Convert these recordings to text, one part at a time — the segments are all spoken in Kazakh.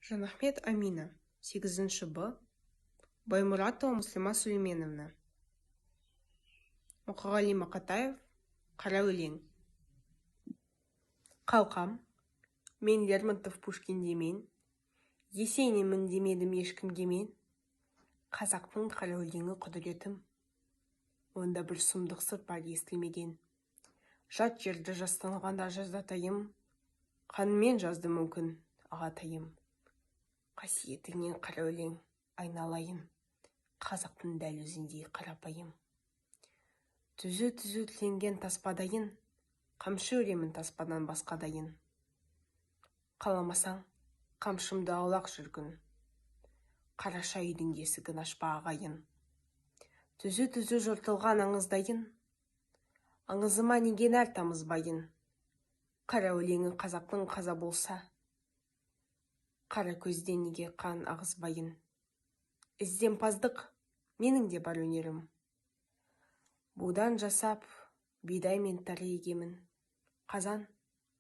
Жанахмет Амина, 8 Б. Баймуратова Муслима Сулейменовна. Мұқағали Мақатаев, Қара өлең. Қалқам, мен Лермонтов Пушкинде мен, Есенинмін демедім ешкімге мен, қазақтың қара өлеңі құдіретім. Онда бір сұмдық сыр бар естілмеген. Жат жерді жастанғанда жазатайым, қанымен жазды мүмкін ағатайым. Қасиетіңнен қара өлең айналайын, қазақтың дәл өзіндей қарапайым. Түзу-түзу тіленген таспадайын, қамшы өремін таспадан басқадайын. Қаламасаң, қамшымды аулақ жүргін, қараша үйдің есігін ашпа ағайын. Түзу-түзу жыртылған аңыздайын, аңызыма неген әр тамызбайын. Қара өлеңі қазақтың қаза болса, қара көзден неге қан ағызбайын. Ізденпаздық менің де бар өнерім. Будан жасап, бидай мен тары егемін. Қазан,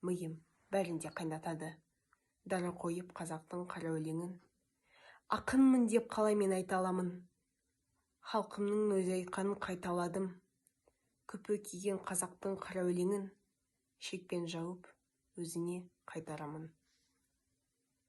миым бәрінде қайнатады. Дара қойып қазақтың қара өлеңін. Ақынмын деп қалай мен айта аламын. Халқымның өз айтқанын қайталадым. Күпі киген қазақтың қара өлеңін шекпен жауып өзіне қайтарамын.